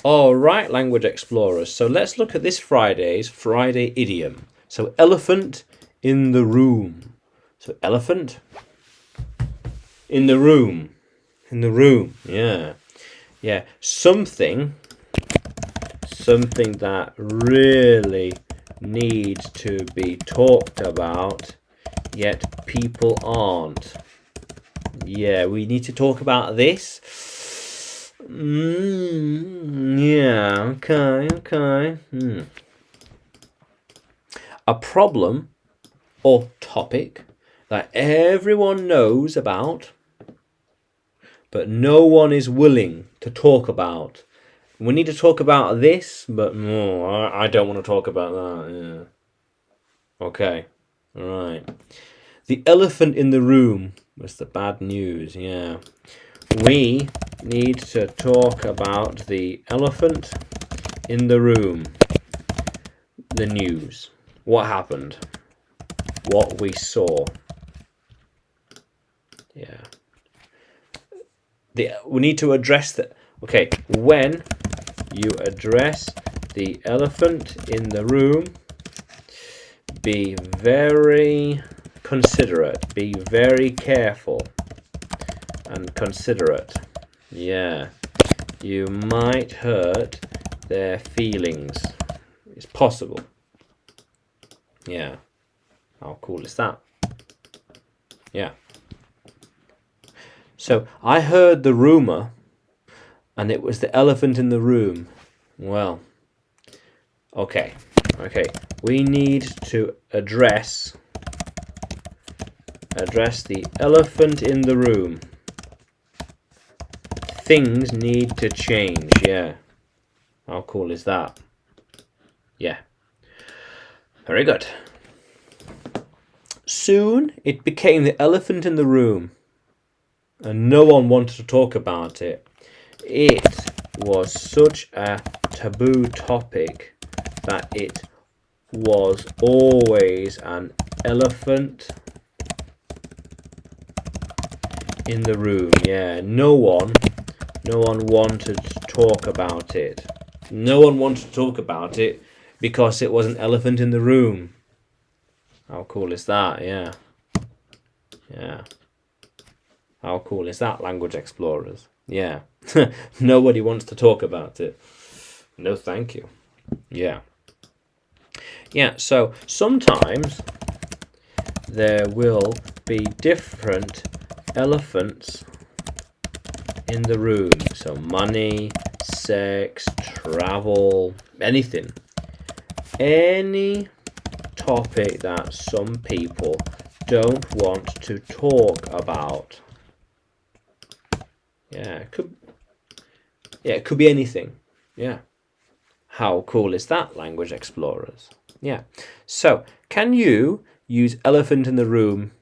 All right, language explorers. So let's look at this Friday's Friday idiom. So elephant in the room. So elephant in the room. In the room. Yeah. Yeah. Something that really needs to be talked about, yet people aren't. Yeah, we need to talk about this. Yeah, okay. A problem or topic that everyone knows about, but no one is willing to talk about. We need to talk about this, but no, I don't want to talk about that. Yeah. Okay, all right. The elephant in the room was the bad news. Yeah. We need to talk about the elephant in the room. The news. What happened? What we saw. Yeah. We need to address that. Okay, when you address the elephant in the room, be very considerate. Be very careful and considerate. Yeah. You might hurt their feelings. It's possible. Yeah. How cool is that? Yeah. So I heard the rumour, and it was the elephant in the room. Well, okay. We need to address the elephant in the room. Things need to change. Yeah. How cool is that? Yeah. Very good. Soon it became the elephant in the room, and no one wanted to talk about it. It was such a taboo topic that it was always an elephant in the room. Yeah, no one wanted to talk about it. No one wanted to talk about it because it was an elephant in the room. How cool is that? Yeah. Yeah. How cool is that, language explorers? Yeah. Nobody wants to talk about it. No, thank you. Yeah. Yeah, so sometimes there will be different elephants in the room. So money, sex, travel, anything. Any topic that some people don't want to talk about. Yeah, it could be anything. Yeah. How cool is that, language explorers? Yeah. So, can you use elephant in the room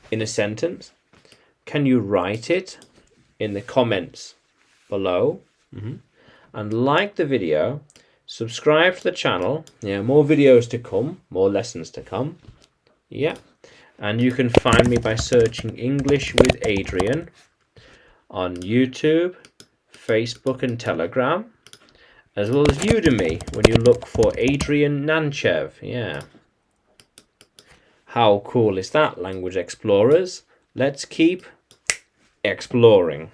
in a sentence? Can you write it in the comments below? And like the video, subscribe to the channel. Yeah, more videos to come, more lessons to come. Yeah. And you can find me by searching English with Adrian on YouTube, Facebook and Telegram, as well as Udemy when you look for Adrian Nanchev. Yeah. How cool is that, language explorers? Let's keep exploring.